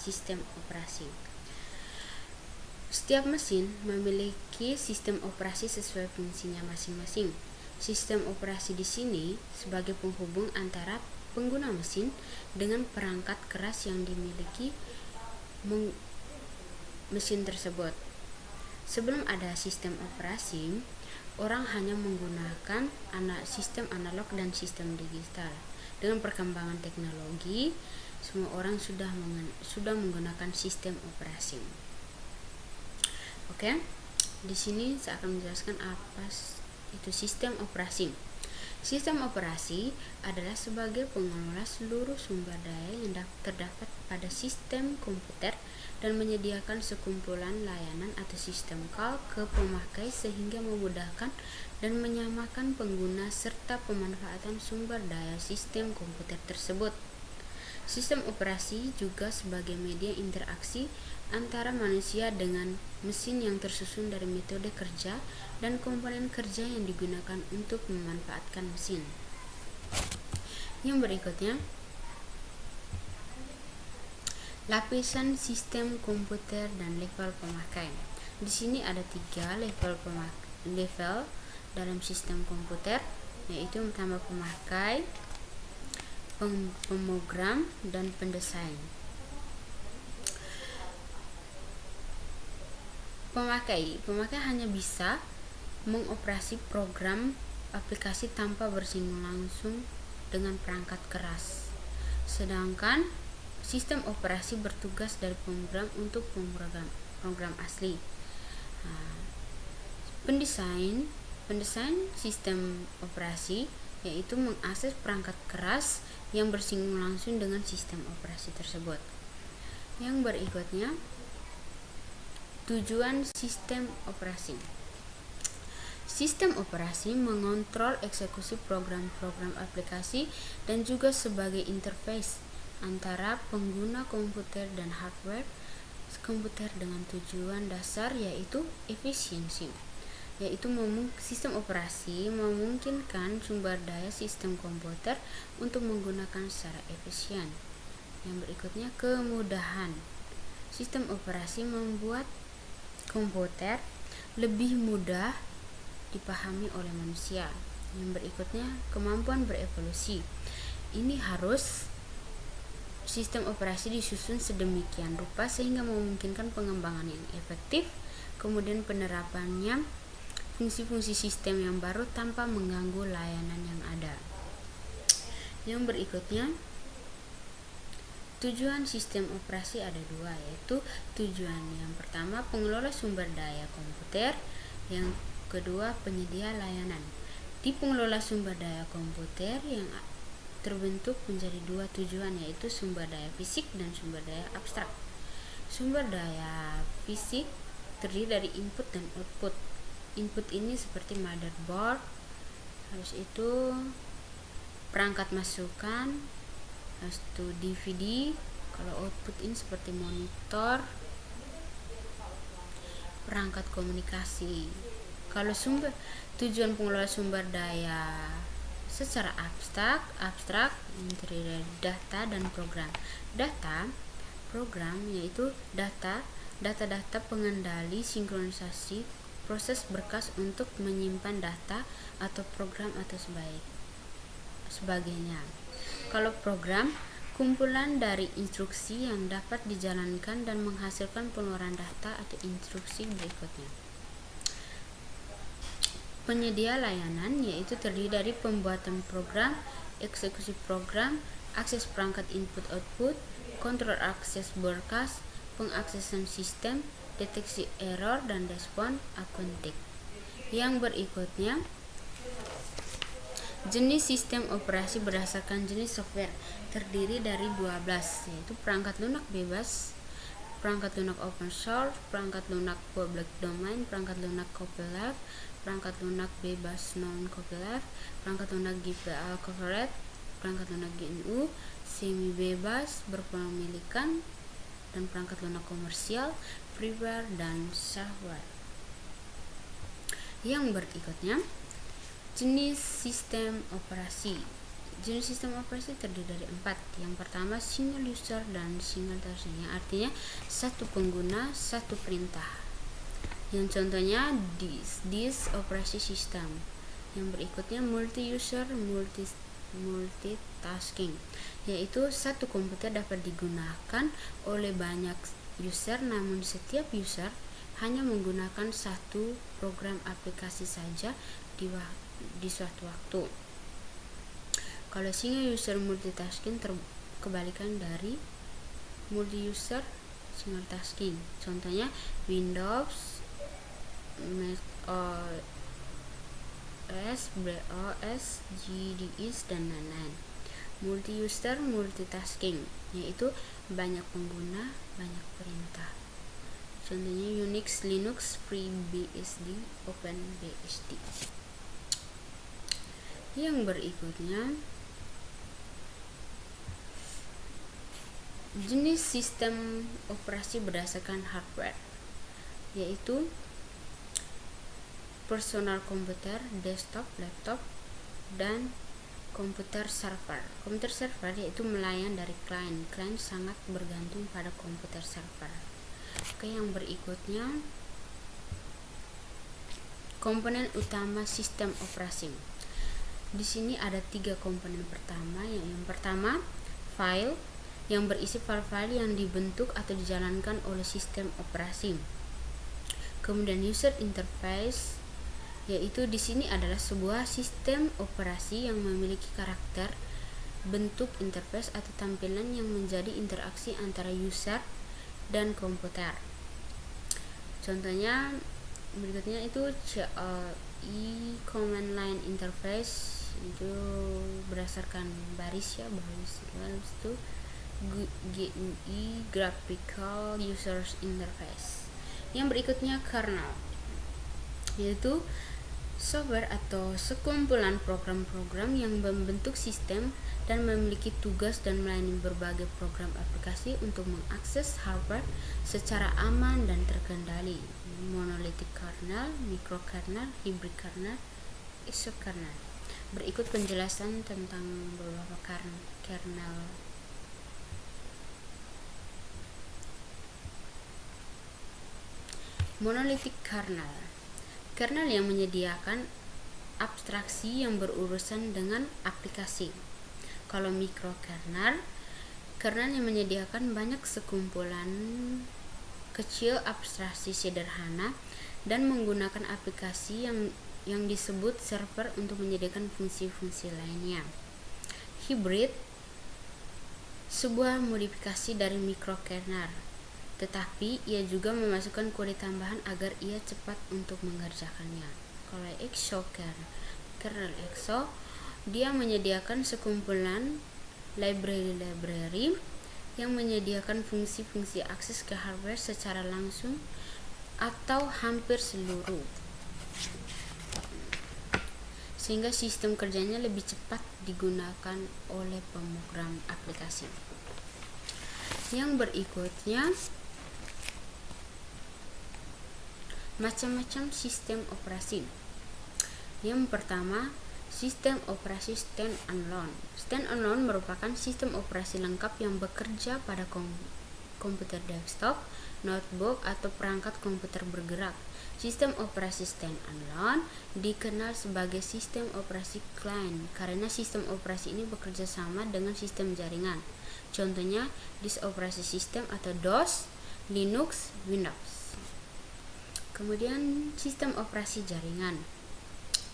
sistem operasi. Setiap mesin memiliki sistem operasi sesuai fungsinya masing-masing. Sistem operasi di sini sebagai penghubung antara pengguna mesin dengan perangkat keras yang dimiliki mesin tersebut. Sebelum ada sistem operasi, orang hanya menggunakan sistem analog dan sistem digital. Dengan perkembangan teknologi, semua orang sudah menggunakan sistem operasi. Oke, di sini saya akan menjelaskan apa itu sistem operasi. Sistem operasi adalah sebagai pengelola seluruh sumber daya yang terdapat pada sistem komputer dan menyediakan sekumpulan layanan atau sistem call ke pemakai sehingga memudahkan dan menyamakan pengguna serta pemanfaatan sumber daya sistem komputer tersebut. Sistem operasi juga sebagai media interaksi antara manusia dengan mesin yang tersusun dari metode kerja dan komponen kerja yang digunakan untuk memanfaatkan mesin. Yang berikutnya, lapisan sistem komputer dan level pemakai. Di sini ada 3 level dalam sistem komputer, yaitu pertama pemakai, pemrogram, dan pendesain. Pemakai hanya bisa mengoperasi program aplikasi tanpa bersinggung langsung dengan perangkat keras. Sedangkan sistem operasi bertugas dari pemrogram untuk program asli. Pendesain sistem operasi yaitu mengakses perangkat keras yang bersinggung langsung dengan sistem operasi tersebut. Yang berikutnya, tujuan sistem operasi. Sistem operasi mengontrol eksekusi program-program aplikasi dan juga sebagai interface antara pengguna komputer dan hardware komputer dengan tujuan dasar yaitu efisiensi. Sistem operasi memungkinkan sumber daya sistem komputer untuk menggunakan secara efisien. Yang berikutnya, kemudahan. Sistem operasi membuat komputer lebih mudah dipahami oleh manusia. Yang berikutnya, kemampuan berevolusi. Ini harus sistem operasi disusun sedemikian rupa sehingga memungkinkan pengembangan yang efektif, kemudian penerapannya fungsi-fungsi sistem yang baru tanpa mengganggu layanan yang ada. Yang berikutnya, tujuan sistem operasi ada 2, yaitu tujuan yang pertama pengelola sumber daya komputer, yang kedua penyedia layanan. Di pengelola sumber daya komputer yang terbentuk menjadi 2 tujuan, yaitu sumber daya fisik dan sumber daya abstrak. Sumber daya fisik terdiri dari input dan output. Input ini seperti motherboard, habis itu perangkat masukan, habis itu DVD. Kalau output ini seperti monitor, perangkat komunikasi. Kalau tujuan pengelola sumber daya secara abstrak terdiri dari data dan program. Program yaitu data pengendali sinkronisasi proses berkas untuk menyimpan data atau program atau sebagainya. Kalau program, kumpulan dari instruksi yang dapat dijalankan dan menghasilkan pengeluaran data atau instruksi berikutnya. Penyedia layanan yaitu terdiri dari pembuatan program, eksekusi program, akses perangkat input-output, kontrol akses berkas, pengaksesan sistem, deteksi error dan respon akuntik. Yang berikutnya, jenis sistem operasi berdasarkan jenis software terdiri dari 12, yaitu perangkat lunak bebas, perangkat lunak open source, perangkat lunak public domain, perangkat lunak copyleft, perangkat lunak bebas non copyleft, perangkat lunak GPL covered, perangkat lunak GNU, semi bebas berpemilikan, dan perangkat lunak komersial, freeware, dan shareware. Yang berikutnya, jenis sistem operasi. Jenis sistem operasi terdiri dari 4. Yang pertama single user dan single tasking, yang artinya satu pengguna satu perintah. Yang contohnya this operasi system. Yang berikutnya multi user multitasking, yaitu satu komputer dapat digunakan oleh banyak user, namun setiap user hanya menggunakan satu program aplikasi saja di suatu waktu. Kalau single user multitasking kebalikan dari multi user single tasking. Contohnya Windows, Mac OS, BOS, GDIS, dan lain-lain. Multi user multitasking, yaitu banyak pengguna banyak perintah. Contohnya Unix, Linux, FreeBSD, OpenBSD. Yang berikutnya jenis sistem operasi berdasarkan hardware, yaitu personal komputer, desktop, laptop, dan komputer server. Komputer server yaitu melayan dari klien. Klien sangat bergantung pada komputer server. Oke, yang berikutnya komponen utama sistem operasi. Di sini ada 3 komponen pertama. Yang pertama file, yang berisi file-file yang dibentuk atau dijalankan oleh sistem operasi. Kemudian user interface, yaitu di sini adalah sebuah sistem operasi yang memiliki karakter, bentuk interface atau tampilan yang menjadi interaksi antara user dan komputer. Contohnya berikutnya itu CLI command line interface, itu berdasarkan baris itu GUI graphical user interface. Yang berikutnya kernel, yaitu software atau sekumpulan program-program yang membentuk sistem dan memiliki tugas dan melayani berbagai program aplikasi untuk mengakses hardware secara aman dan terkendali. Monolithic kernel, microkernel, hybrid kernel, exokernel. Berikut penjelasan tentang beberapa kernel. Monolithic kernel, kernel yang menyediakan abstraksi yang berurusan dengan aplikasi. Kalau mikrokernel, kernel yang menyediakan banyak sekumpulan kecil abstraksi sederhana dan menggunakan aplikasi yang disebut server untuk menyediakan fungsi-fungsi lainnya. Hybrid, sebuah modifikasi dari mikrokernel, tetapi ia juga memasukkan kode tambahan agar ia cepat untuk mengerjakannya. Kalau kernel EXO, dia menyediakan sekumpulan library yang menyediakan fungsi-fungsi akses ke hardware secara langsung atau hampir seluruh, sehingga sistem kerjanya lebih cepat digunakan oleh pemrogram aplikasi. Yang berikutnya macam-macam sistem operasi. Yang pertama, sistem operasi stand-alone. Stand-alone merupakan sistem operasi lengkap yang bekerja pada komputer desktop, notebook, atau perangkat komputer bergerak. Sistem operasi stand-alone dikenal sebagai sistem operasi client karena sistem operasi ini bekerja sama dengan sistem jaringan. Contohnya disk operasi system atau DOS, Linux, Windows. Kemudian sistem operasi jaringan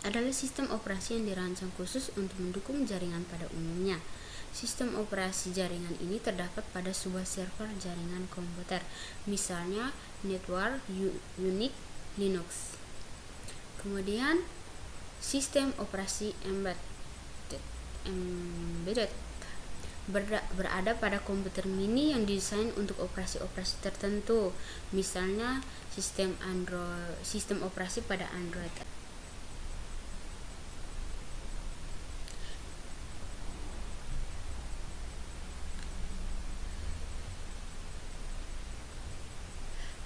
adalah sistem operasi yang dirancang khusus untuk mendukung jaringan pada umumnya. Sistem operasi jaringan ini terdapat pada sebuah server jaringan komputer, misalnya network, Unix, Linux. Kemudian sistem operasi embedded berada pada komputer mini yang didesain untuk operasi-operasi tertentu, misalnya sistem operasi pada Android.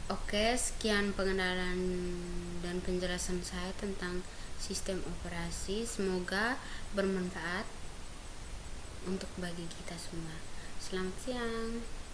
Oke, sekian pengenalan dan penjelasan saya tentang sistem operasi. Semoga bermanfaat. untuk bagi kita semua. Selamat siang.